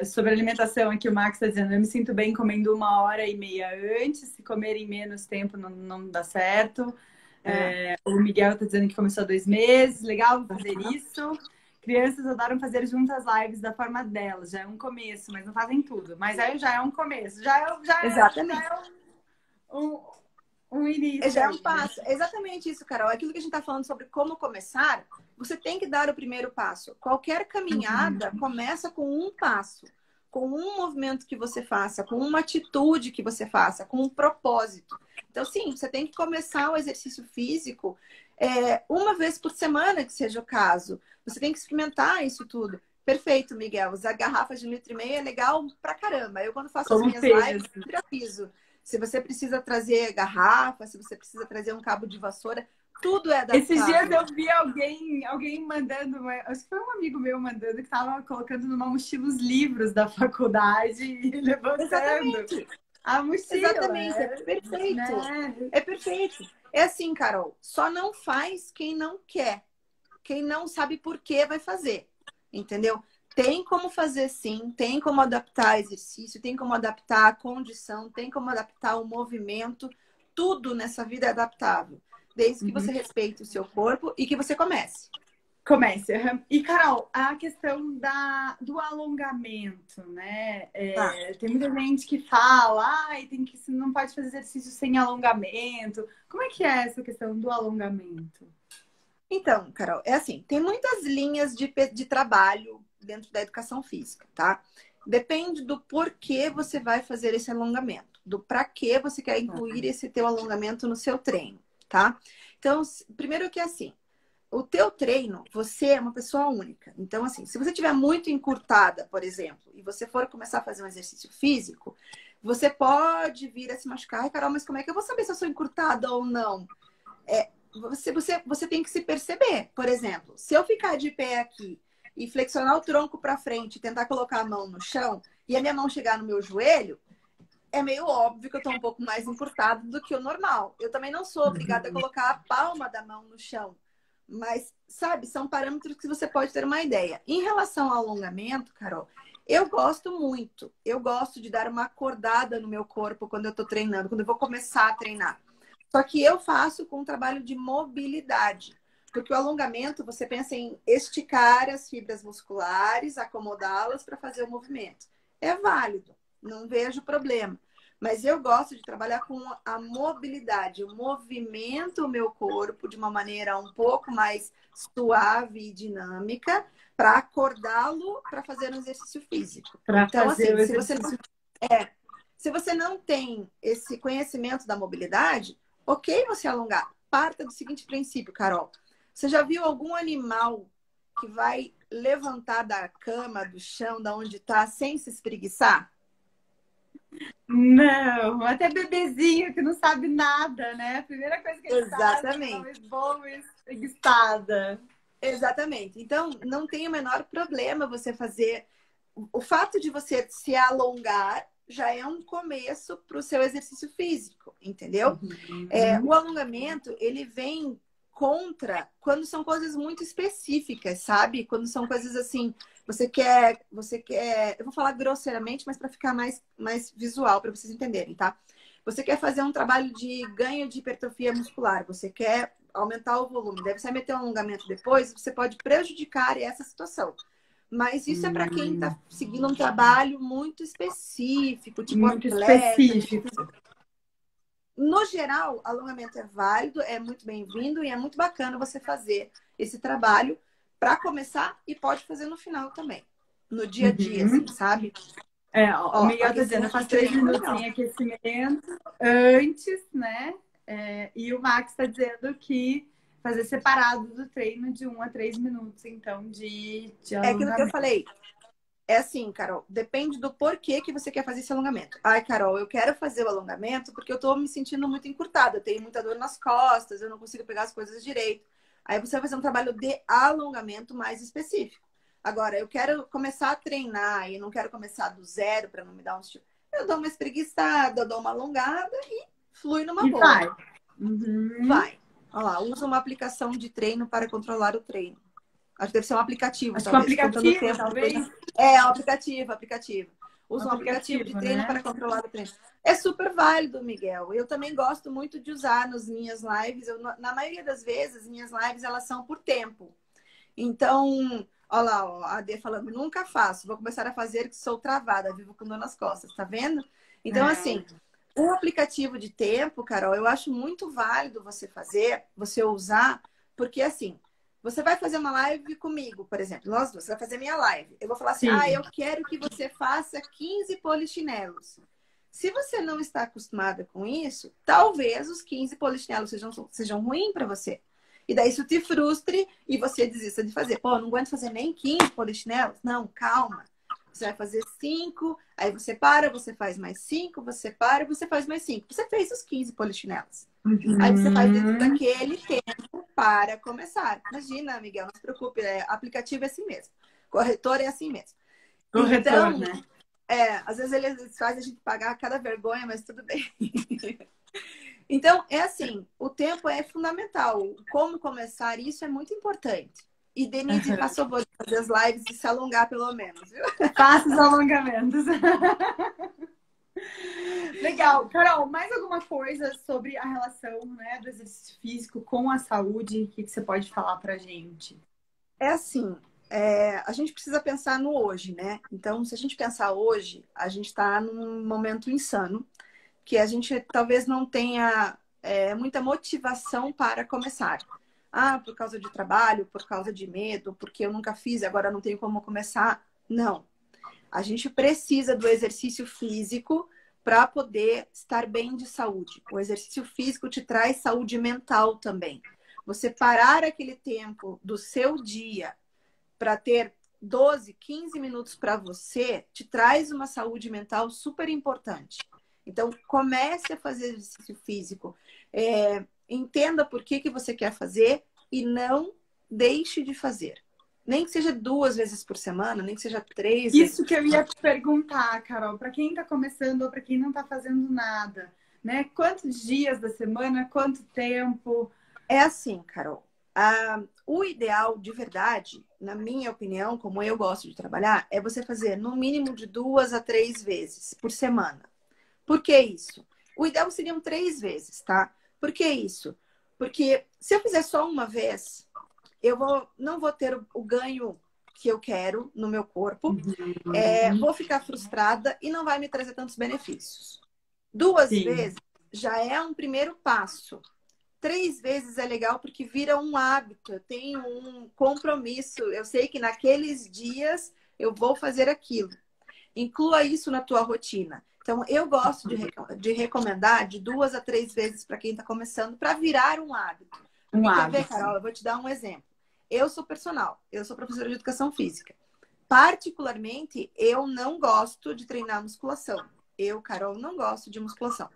Sobre alimentação, aqui o Max está dizendo, eu me sinto bem comendo 1h30 antes, se comer em menos tempo não dá certo. É. O Miguel está dizendo que começou há 2 meses, legal vou fazer isso. Crianças adoram fazer juntas lives da forma delas, já é um começo, mas não fazem tudo. Mas aí já é um começo, já Exatamente. é um, um início Já é um aí, né? passo. É exatamente isso, Carol. Aquilo que a gente está falando sobre como começar, você tem que dar o primeiro passo. Qualquer caminhada começa com um passo, com um movimento que você faça, com uma atitude que você faça, com um propósito. Então, sim, você tem que começar o exercício físico uma vez por semana, que seja o caso. Você tem que experimentar isso tudo. Perfeito, Miguel. Usar garrafas de 1,5 litro é legal pra caramba. Eu, quando faço as Como minhas lives, peso. eu aviso. Se você precisa trazer garrafa, se você precisa trazer um cabo de vassoura, tudo é Esses dias adaptável. eu vi alguém mandando, acho que foi um amigo meu mandando, que estava colocando numa mochila os livros da faculdade e levantando Exatamente, a mochila, exatamente, é perfeito. né? É perfeito. É assim, Carol, só não faz quem não quer. Quem não sabe por que vai fazer, entendeu? Tem como fazer sim, tem como adaptar exercício, tem como adaptar a condição, tem como adaptar o movimento. Tudo nessa vida é adaptável, desde que você Uhum. respeite o seu corpo e que você comece. Comece. E, Carol, a questão do alongamento, né? Tá. Tem muita gente que fala, não pode fazer exercício sem alongamento. Como é que é essa questão do alongamento? Então, Carol, é assim, tem muitas linhas de trabalho dentro da educação física, tá? Depende do porquê você vai fazer esse alongamento, do para que você quer incluir esse teu alongamento no seu treino, tá? Então, primeiro que é assim, o teu treino, você é uma pessoa única. Então, assim, se você tiver muito encurtada, por exemplo, e você for começar a fazer um exercício físico, você pode vir a se machucar. Ai, Carol, mas como é que eu vou saber se eu sou encurtada ou não? Você tem que se perceber. Por exemplo, se eu ficar de pé aqui e flexionar o tronco para frente e tentar colocar a mão no chão e a minha mão chegar no meu joelho, é meio óbvio que eu estou um pouco mais encurtada do que o normal. Eu também não sou obrigada a colocar a palma da mão no chão. Mas, sabe, são parâmetros que você pode ter uma ideia. Em relação ao alongamento, Carol, eu gosto muito. Eu gosto de dar uma acordada no meu corpo quando eu estou treinando, quando eu vou começar a treinar. Só que eu faço com um trabalho de mobilidade. Porque o alongamento, você pensa em esticar as fibras musculares, acomodá-las para fazer o movimento. É válido, não vejo problema. Mas eu gosto de trabalhar com a mobilidade. Eu movimento o meu corpo de uma maneira um pouco mais suave e dinâmica para acordá-lo para fazer um exercício físico. Para Então, fazer assim, o exercício. se você não tem esse conhecimento da mobilidade, ok você alongar. Parta do seguinte princípio, Carol. Você já viu algum animal que vai levantar da cama, do chão, da onde está, sem se espreguiçar? Não, até bebezinho que não sabe nada, né? A primeira coisa que ele faz é Exatamente. talvez boa espreguiçada. Exatamente. Então, não tem o menor problema você fazer. O fato de você se alongar já é um começo para o seu exercício físico, entendeu? O alongamento, ele vem contra quando são coisas muito específicas, sabe? Quando são coisas assim, eu vou falar grosseiramente, mas para ficar mais visual, para vocês entenderem, tá? Você quer fazer um trabalho de ganho de hipertrofia muscular, você quer aumentar o volume, deve você meter um alongamento depois, você pode prejudicar essa situação. Mas isso é para quem está seguindo um trabalho muito específico, tipo Muito atleta. específico. No geral, alongamento é válido, é muito bem-vindo e é muito bacana você fazer esse trabalho para começar e pode fazer no final também. No dia a dia, assim, sabe? O Ó, Miguel tá dizendo, eu faço 3 minutos em aquecimento antes, né? E o Max tá dizendo que fazer separado do treino de 1 a 3 minutos, então, de É aquilo que eu alongamento. falei. É assim, Carol, depende do porquê que você quer fazer esse alongamento. Ai, Carol, eu quero fazer o alongamento porque eu tô me sentindo muito encurtada, eu tenho muita dor nas costas, eu não consigo pegar as coisas direito. Aí você vai fazer um trabalho de alongamento mais específico. Agora, eu quero começar a treinar e não quero começar do zero para não me dar um estilo. Eu dou uma espreguiçada, eu dou uma alongada e flui numa E boa. vai. Uhum. Vai. Olha lá, usa uma aplicação de treino para controlar o treino. Acho que deve ser um aplicativo, Acho que um talvez. Contando o aplicativo, tempo. talvez. É, um aplicativo. Um Usa um aplicativo de aplicativo, treino né? para controlar o treino. É super válido, Miguel. Eu também gosto muito de usar nas minhas lives. Na maioria das vezes, minhas lives elas são por tempo. Então, olha lá, ó, a Adê falando, nunca faço. Vou começar a fazer que sou travada, vivo com dor nas costas, tá vendo? Então, assim, o aplicativo de tempo, Carol, eu acho muito válido você fazer, você usar, porque assim, você vai fazer uma live comigo, por exemplo, nós duas, você vai fazer minha live. Eu vou falar assim, Sim. eu quero que você faça 15 polichinelos. Se você não está acostumada com isso, talvez os 15 polichinelos sejam ruins para você. E daí isso te frustre e você desista de fazer. Pô, não aguento fazer nem 15 polichinelos? Não, calma. Você vai fazer 5, aí você para, você faz mais 5, você para, você faz mais 5. Você fez os 15 polichinelos. Aí você faz dentro daquele tempo para começar. Imagina, Miguel, não se preocupe, aplicativo é assim mesmo. Corretor é assim mesmo. Corretor, então, né? Às vezes eles fazem a gente pagar cada vergonha, mas tudo bem. Então, é assim, o tempo é fundamental. Como começar isso é muito importante. E Denise, faça o favor de fazer as lives e se alongar pelo menos, viu? Faça os alongamentos. Legal. Carol, mais alguma coisa sobre a relação, né, do exercício físico com a saúde que você pode falar pra gente? É assim, a gente precisa pensar no hoje, né? Então, se a gente pensar hoje, a gente está num momento insano, que a gente talvez não tenha muita motivação para começar. Ah, por causa de trabalho, por causa de medo, porque eu nunca fiz e agora não tenho como começar. Não. A gente precisa do exercício físico para poder estar bem de saúde. O exercício físico te traz saúde mental também. Você parar aquele tempo do seu dia para ter 12, 15 minutos para você, te traz uma saúde mental super importante. Então, comece a fazer exercício físico. Entenda por que você quer fazer e não deixe de fazer. Nem que seja 2 vezes por semana, nem que seja 3 vezes. Isso que eu ia te perguntar, Carol, para quem está começando ou para quem não está fazendo nada, né? Quantos dias da semana, quanto tempo? É assim, Carol. O ideal, de verdade, na minha opinião, como eu gosto de trabalhar, é você fazer no mínimo de 2 a 3 vezes por semana. Por que isso? O ideal seriam 3 vezes, tá? Por que isso? Porque se eu fizer só uma vez, não vou ter o ganho que eu quero no meu corpo, vou ficar frustrada e não vai me trazer tantos benefícios. 2 Sim. vezes já é um primeiro passo. 3 vezes é legal porque vira um hábito. Eu tenho um compromisso. Eu sei que naqueles dias eu vou fazer aquilo. Inclua isso na tua rotina. Então, eu gosto de recomendar de 2 a 3 vezes para quem está começando, para virar um hábito. Quer ver, Carol? Eu vou te dar um exemplo. Eu sou personal, eu sou professora de educação física. Particularmente, eu não gosto de treinar musculação. Eu, Carol, não gosto de musculação.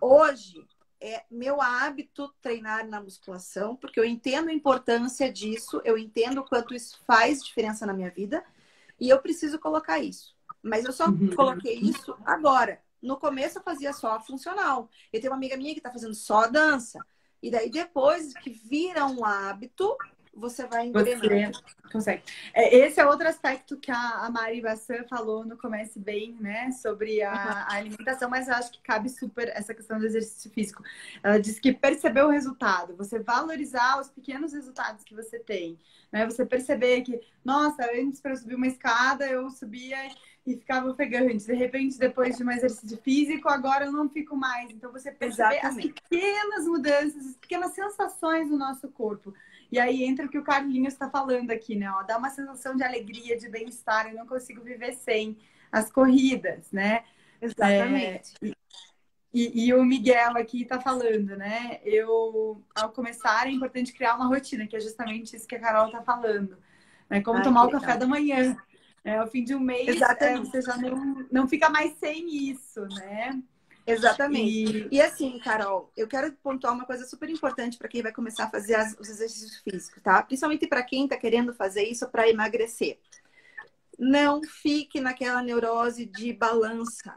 Hoje, é meu hábito treinar na musculação, porque eu entendo a importância disso, eu entendo o quanto isso faz diferença na minha vida, e eu preciso colocar isso. Mas eu só coloquei isso agora. No começo eu fazia só funcional. Eu tenho uma amiga minha que está fazendo só dança. E daí depois que vira um hábito, você vai engrenando. Você consegue. Esse é outro aspecto que a Mari Bassan falou no Comece Bem, né? Sobre a alimentação, mas eu acho que cabe super essa questão do exercício físico. Ela disse que perceber o resultado, você valorizar os pequenos resultados que você tem, né? Você perceber que, nossa, antes para subir uma escada, eu subia e ficava ofegante. De repente, depois de um exercício físico, agora eu não fico mais. Então, você perceber as pequenas mudanças, as pequenas sensações do nosso corpo. E aí entra o que o Carlinhos está falando aqui, né? Dá uma sensação de alegria, de bem-estar. Eu não consigo viver sem as corridas, né? Exatamente. E o Miguel aqui está falando, né? Ao começar, é importante criar uma rotina, que é justamente isso que a Carol está falando. Né? Como tomar o café da manhã. Ao fim de um mês, você já não fica mais sem isso, né? Exatamente. E assim, Carol, eu quero pontuar uma coisa super importante para quem vai começar a fazer os exercícios físicos, tá? Principalmente para quem está querendo fazer isso para emagrecer. Não fique naquela neurose de balança.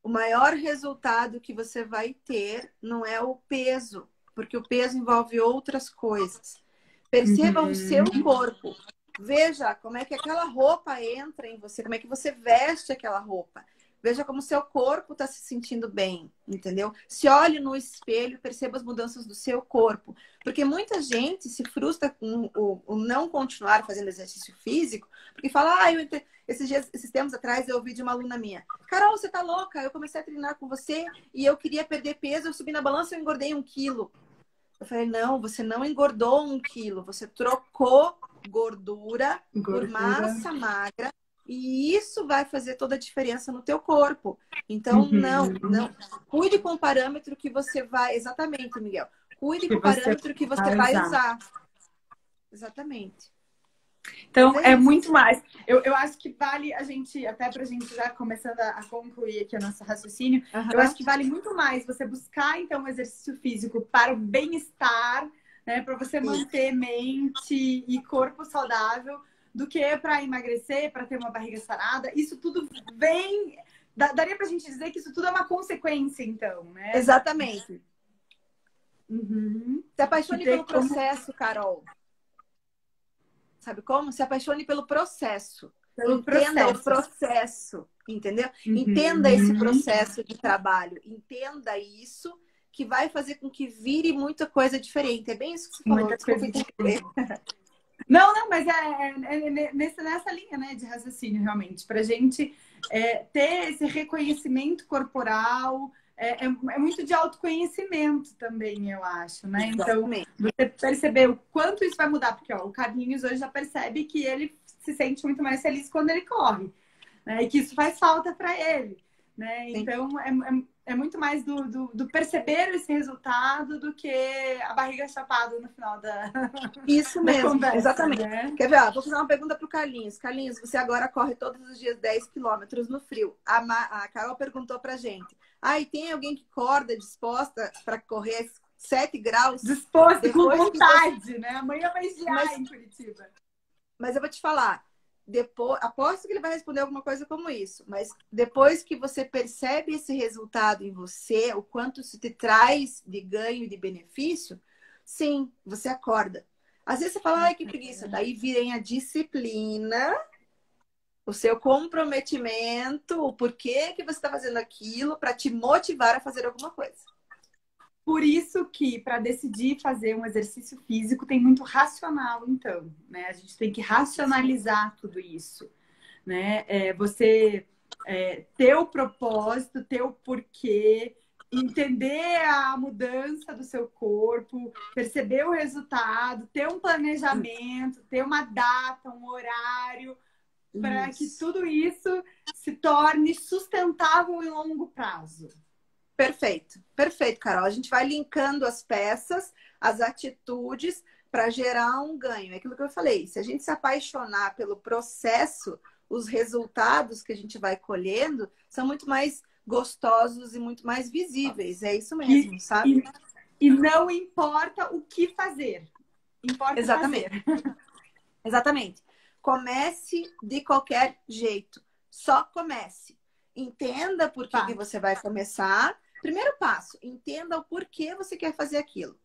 O maior resultado que você vai ter não é o peso, porque o peso envolve outras coisas. Perceba o seu corpo. Veja como é que aquela roupa entra em você, como é que você veste aquela roupa. Veja como o seu corpo está se sentindo bem, entendeu? Se olhe no espelho, perceba as mudanças do seu corpo. Porque muita gente se frustra com o não continuar fazendo exercício físico, porque fala, esses tempos atrás eu ouvi de uma aluna minha, Carol, você tá louca? Eu comecei a treinar com você e eu queria perder peso, eu subi na balança e eu engordei 1 quilo. Eu falei, não, você não engordou 1 quilo, você trocou gordura por massa magra e isso vai fazer toda a diferença no teu corpo. Então, não. Cuide com o parâmetro que você vai... Exatamente, Miguel. Cuide com o parâmetro que você vai usar. Exatamente. Então, é muito mais. Eu acho que vale a gente, até pra gente já começando a concluir aqui o nosso raciocínio, eu acho que vale muito mais você buscar, então, um exercício físico para o bem-estar, né? Para você manter mente e corpo saudável, do que para emagrecer, para ter uma barriga sarada. Isso tudo vem... Daria pra gente dizer que isso tudo é uma consequência, então, né? Exatamente. Se apaixone pelo processo, Carol. Sabe como? Se apaixone pelo processo. Entenda o processo, entendeu? Entenda esse processo de trabalho. Entenda isso, que vai fazer com que vire muita coisa diferente. É bem isso que você falou. Desculpa entender. Não, mas nessa linha, né, de raciocínio, realmente. Pra gente ter esse reconhecimento corporal... É muito de autoconhecimento também, eu acho, né? Então, você perceber o quanto isso vai mudar. Porque o Carlinhos hoje já percebe que ele se sente muito mais feliz quando ele corre, né? E que isso faz falta para ele, né? Então, é muito mais do perceber esse resultado do que a barriga chapada no final da Isso mesmo, conversa, exatamente. Né? Quer ver? Vou fazer uma pergunta para o Carlinhos. Carlinhos, você agora corre todos os dias 10 quilômetros no frio. A Carol perguntou pra gente. E tem alguém que acorda disposta para correr 7 graus? Disposta, com vontade, né? Amanhã vai gear em Curitiba. Mas eu vou te falar. Aposto que ele vai responder alguma coisa como isso. Mas depois que você percebe esse resultado em você, o quanto isso te traz de ganho e de benefício, sim, você acorda. Às vezes você fala, que preguiça. Daí vem a disciplina, o seu comprometimento, o porquê que você está fazendo aquilo para te motivar a fazer alguma coisa. Por isso que, para decidir fazer um exercício físico, tem muito racional, então, né? A gente tem que racionalizar tudo isso, né? Você ter o propósito, ter o porquê, entender a mudança do seu corpo, perceber o resultado, ter um planejamento, ter uma data, um horário, para que tudo isso se torne sustentável em longo prazo. Perfeito, perfeito, Carol. A gente vai linkando as peças, as atitudes para gerar um ganho. É aquilo que eu falei. Se a gente se apaixonar pelo processo, os resultados que a gente vai colhendo são muito mais gostosos e muito mais visíveis. É isso mesmo, sabe? E não importa o que fazer. Importa Exatamente. fazer. Exatamente. Comece de qualquer jeito. Só comece. Entenda por que você vai começar. Primeiro passo, entenda o porquê você quer fazer aquilo.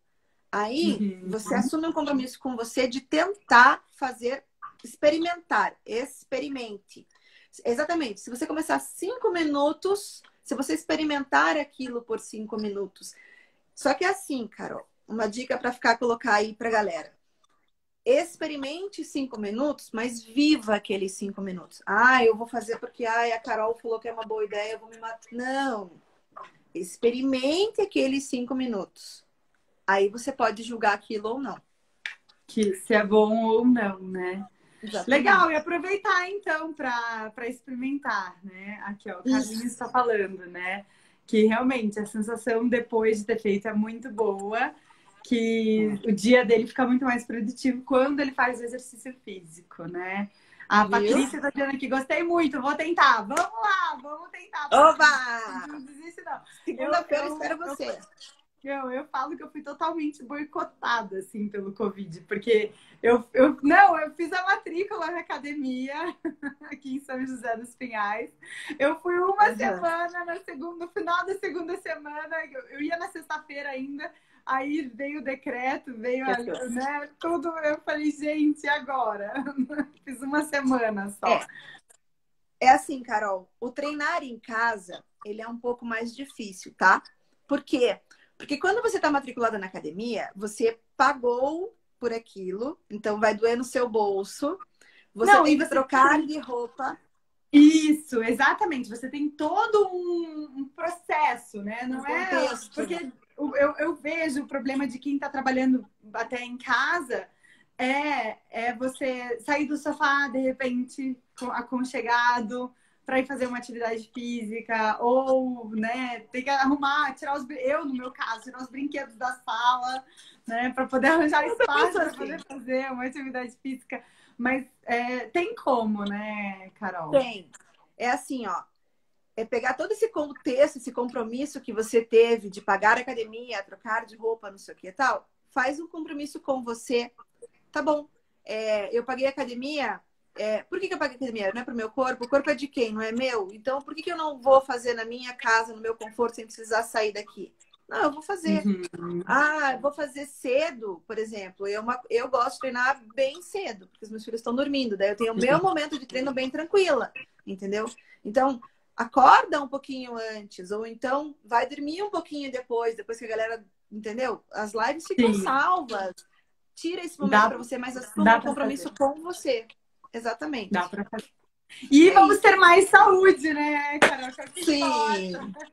Aí, você assume um compromisso com você de tentar fazer, experimentar. Experimente. Exatamente. Se você começar 5 minutos, se você experimentar aquilo por 5 minutos. Só que é assim, Carol, uma dica para colocar aí pra galera. Experimente 5 minutos, mas viva aqueles 5 minutos. Eu vou fazer porque a Carol falou que é uma boa ideia, eu vou me matar. Não. Experimente aqueles 5 minutos. Aí você pode julgar aquilo ou não. Que se é bom ou não, né? Exatamente. Legal, e aproveitar então para experimentar, né? Aqui, ó, o Carlinhos está falando, né? Que realmente a sensação depois de ter feito é muito boa. Que o dia dele fica muito mais produtivo quando ele faz o exercício físico, né? A Patrícia tá dizendo aqui, gostei muito, vou tentar. Vamos lá, vamos tentar. Oba! Não desiste, não. Segunda-feira eu espero você. Eu falo que eu fui totalmente boicotada, assim, pelo Covid, porque eu fiz a matrícula na academia aqui em São José dos Pinhais. Eu fui uma Aham. semana, no final da segunda semana, eu ia na sexta-feira ainda, aí veio o decreto, veio, né, tudo. Eu falei, gente, e agora? Fiz uma semana só. É, é assim, Carol, o treinar em casa, ele é um pouco mais difícil, tá? Por quê? Porque quando você está matriculada na academia, você pagou por aquilo, então vai doer no seu bolso. Você Não, e tem que você trocar de roupa. Isso, exatamente. Você tem todo um processo, né? Um Não é contexto. porque eu vejo o problema de quem está trabalhando até em casa é você sair do sofá de repente aconchegado para ir fazer uma atividade física ou, né, ter que arrumar, eu no meu caso, tirar os brinquedos da sala, né, para poder arranjar Eu também espaço sou para assim. poder fazer uma atividade física. Mas tem como, né, Carol? Tem. É assim, ó. É pegar todo esse contexto, esse compromisso que você teve de pagar a academia, trocar de roupa, não sei o que e tal. Faz um compromisso com você. Tá bom. Eu paguei a academia. Por que eu paguei a academia? Não é pro meu corpo? O corpo é de quem? Não é meu? Então, por que eu não vou fazer na minha casa, no meu conforto, sem precisar sair daqui? Não, eu vou fazer. Uhum. Ah, eu vou fazer cedo, por exemplo. Eu gosto de treinar bem cedo, porque os meus filhos estão dormindo. Daí eu tenho o meu momento de treino bem tranquila, entendeu? Então, acorda um pouquinho antes, ou então vai dormir um pouquinho depois que a galera, entendeu? As lives ficam Sim, salvas. Tira esse momento dá, para você, mas assuma dá um para compromisso fazer. com você. Dá Exatamente. para fazer. E É vamos isso. ter mais saúde, né, Carol? Que é o que importa.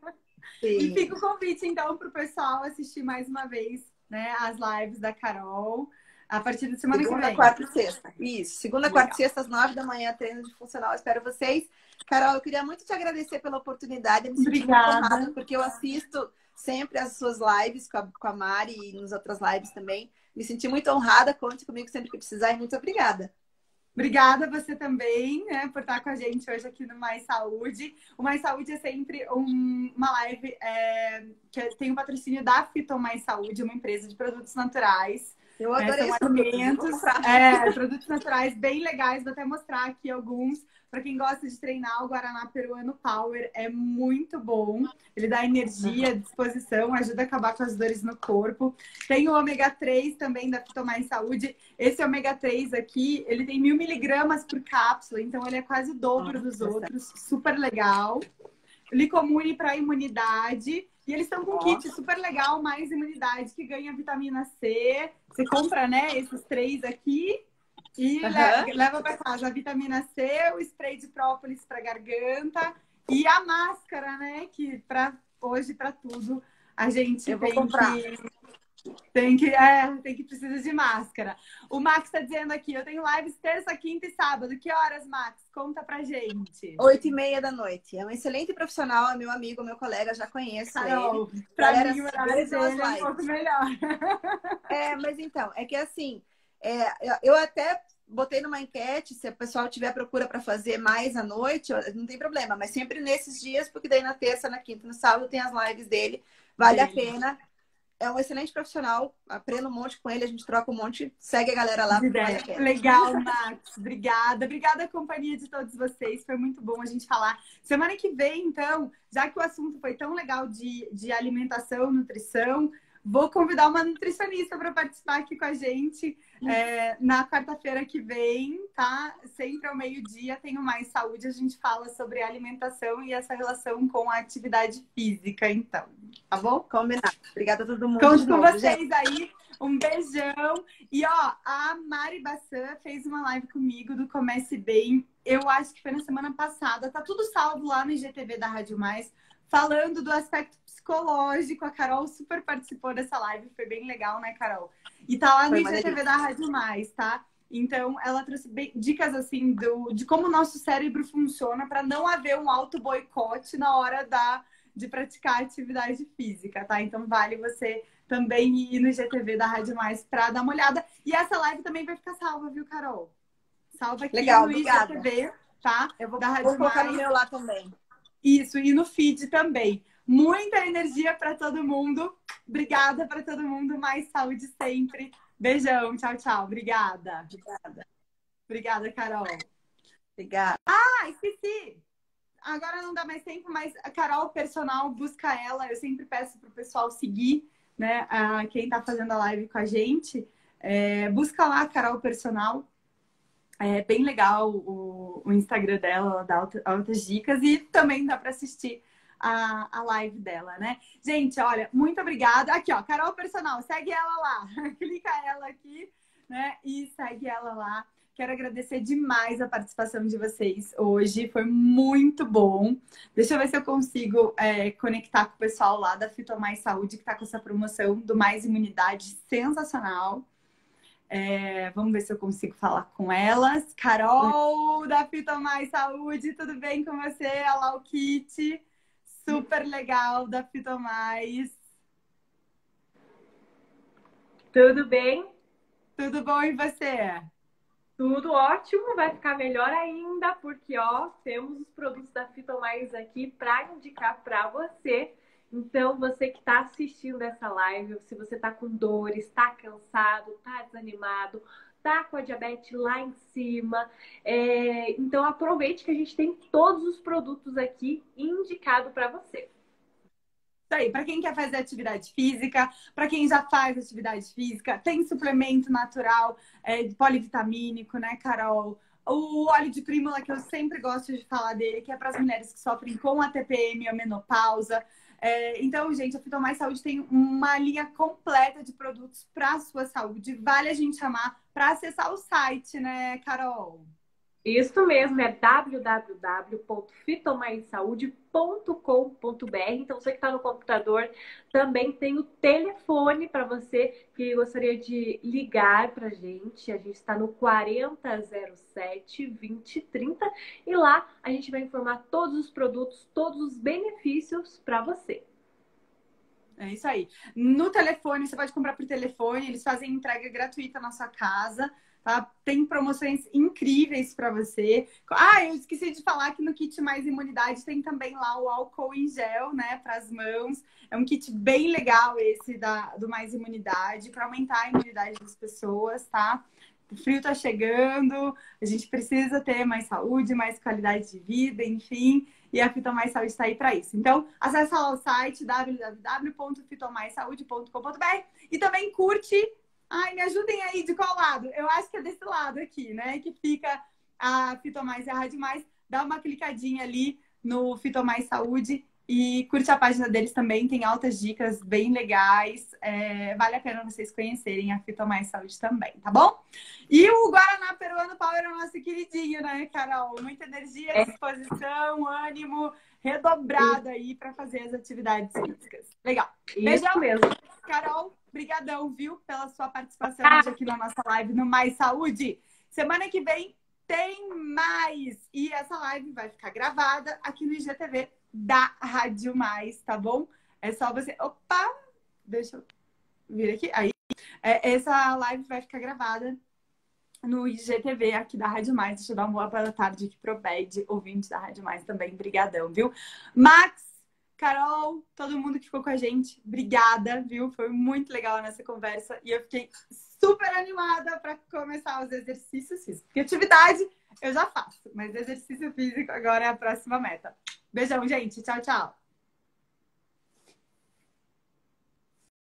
Sim, E fica sim. o convite, então, para o pessoal assistir mais uma vez, né, as lives da Carol a partir da semana que Segunda, vem. quarta e sexta. Isso. Segunda, quarta e Legal. sexta, às 9 da manhã, treino de funcional. Espero vocês. Carol, eu queria muito te agradecer pela oportunidade. Eu me senti muito honrada, Obrigada. porque eu assisto sempre as suas lives com a Mari e nas outras lives também. Me senti muito honrada. Conte comigo sempre que precisar e muito obrigada. Obrigada a você também, né, por estar com a gente hoje aqui no Mais Saúde. O Mais Saúde é sempre uma live que tem o patrocínio da Fito Mais Saúde, uma empresa de produtos naturais. Eu Né, adorei são os produtos. Eu vou alimentos, comprar. produtos naturais bem legais. Vou até mostrar aqui alguns. Para quem gosta de treinar, o Guaraná Peruano Power é muito bom. Ele dá energia, disposição, ajuda a acabar com as dores no corpo. Tem o ômega 3 também da Fito Mais Saúde. Esse ômega 3 aqui, ele tem 1000 miligramas por cápsula, então ele é quase o dobro dos outros. Super legal. Licomune para imunidade. E eles estão com um kit super legal, mais imunidade, que ganha vitamina C. Você compra, né, esses 3 aqui e leva para casa a vitamina C, o spray de própolis para garganta e a máscara, né, que hoje, para tudo, a gente Eu vou comprar. tem que precisar de máscara. O Max está dizendo aqui, eu tenho lives terça, quinta e sábado. Que horas, Max? Conta pra gente. 8h30 da noite. É um excelente profissional, é meu amigo, meu colega, já conheço ele. Carol, pra Galera, mim o horário vejam as dele é um pouco lives. melhor. Mas então, é que assim, eu até botei numa enquete, se o pessoal tiver procura para fazer mais à noite, não tem problema, mas sempre nesses dias, porque daí na terça, na quinta, no sábado tem as lives dele, vale a pena. É um excelente profissional, aprendo um monte com ele, a gente troca um monte, segue a galera lá, porque vale a pena. Legal, Max. Obrigada. Obrigada a companhia de todos vocês. Foi muito bom a gente falar. Semana que vem, então, já que o assunto foi tão legal de alimentação, nutrição, vou convidar uma nutricionista para participar aqui com a gente na quarta-feira que vem, tá? Sempre ao meio-dia tem o Mais Saúde. A gente fala sobre alimentação e essa relação com a atividade física, então. Tá bom? Combinado. Obrigada a todo mundo. Conto de com novo, vocês gente. aí. Um beijão. E ó, a Mari Bassan fez uma live comigo do Comece Bem. Eu acho que foi na semana passada. Tá tudo salvo lá no IGTV da Rádio Mais, falando do aspecto psicológico. A Carol super participou dessa live. Foi bem legal, né, Carol? E tá lá no IGTV da Rádio Mais, tá? Então, ela trouxe dicas assim de como o nosso cérebro funciona para não haver um auto-boicote na hora de praticar atividade física, tá? Então, vale você também ir no IGTV da Rádio Mais para dar uma olhada. E essa live também vai ficar salva, viu, Carol? Salva aqui Legal, no obrigada. IGTV, tá? Eu vou Da Rádio colocar Mais. no meu lá também. Isso, e no feed também. Muita energia para todo mundo. Obrigada para todo mundo. Mais saúde sempre. Beijão. Tchau, tchau. Obrigada. Obrigada. Obrigada, Carol. Obrigada. Ah, esqueci. Agora não dá mais tempo, mas a Carol Personal, busca ela. Eu sempre peço pro pessoal seguir, né? Quem tá fazendo a live com a gente. Busca lá a Carol Personal. É bem legal o Instagram dela, ela dá altas dicas e também dá para assistir a live dela, né? Gente, olha, muito obrigada. Aqui, ó, Carol Personal, segue ela lá. Clica ela aqui, né? E segue ela lá. Quero agradecer demais a participação de vocês hoje. Foi muito bom. Deixa eu ver se eu consigo conectar com o pessoal lá da Fito Mais Saúde, que está com essa promoção do Mais Imunidade sensacional. Vamos ver se eu consigo falar com elas. Carol, da Fito Mais Saúde, tudo bem com você? Olha lá o kit. Super legal da Fito Mais. Tudo bem? Tudo bom e você? Tudo ótimo, vai ficar melhor ainda, porque ó, temos os produtos da Fito Mais aqui para indicar para você. Então, você que está assistindo essa live, se você está com dores, está cansado, está desanimado, está com a diabetes lá em cima, então aproveite que a gente tem todos os produtos aqui indicados para você. Isso aí, para quem quer fazer atividade física, para quem já faz atividade física, tem suplemento natural, polivitamínico, né, Carol? O óleo de prímula, que eu sempre gosto de falar dele, que é para as mulheres que sofrem com a TPM e a menopausa. Então, gente, a Fito Mais Saúde tem uma linha completa de produtos para a sua saúde. Vale a gente chamar para acessar o site, né, Carol? Isso mesmo, é www.fitomaisaude.com.br. Então, você que está no computador, também tem o telefone para você que gostaria de ligar para a gente. A gente está no 4007-2030 e lá a gente vai informar todos os produtos, todos os benefícios para você. É isso aí. No telefone, você pode comprar por telefone, eles fazem entrega gratuita na sua casa. Tá? Tem promoções incríveis para você. Eu esqueci de falar que no kit Mais Imunidade tem também lá o álcool em gel, né, para as mãos. É um kit bem legal esse do Mais Imunidade, para aumentar a imunidade das pessoas, tá? O frio tá chegando, a gente precisa ter mais saúde, mais qualidade de vida, enfim. E a Fito Mais Saúde está aí para isso. Então, acessa lá o site www.fitomaisaude.com.br e também curte. Me ajudem aí, de qual lado? Eu acho que é desse lado aqui, né? Que fica a Fito Mais e a Rádio Mais. Dá uma clicadinha ali no Fito Mais Saúde e curte a página deles também. Tem altas dicas bem legais. Vale a pena vocês conhecerem a Fito Mais Saúde também, tá bom? E o Guaraná Peruano Power é o nosso queridinho, né, Carol? Muita energia, disposição, ânimo redobrado aí para fazer as atividades físicas. Legal. Beijão mesmo. Carol, brigadão, viu, pela sua participação hoje aqui na nossa live no Mais Saúde. Semana que vem tem mais. E essa live vai ficar gravada aqui no IGTV da Rádio Mais, tá bom? É só você... Opa! Deixa eu vir aqui. Aí. Essa live vai ficar gravada no IGTV aqui da Rádio Mais. Deixa eu dar uma boa tarde aqui pro Bed, ouvinte da Rádio Mais também. Brigadão, viu? Max, Carol, todo mundo que ficou com a gente, obrigada, viu? Foi muito legal nessa conversa e eu fiquei super animada para começar os exercícios físicos. Porque atividade eu já faço, mas exercício físico agora é a próxima meta. Beijão, gente. Tchau, tchau.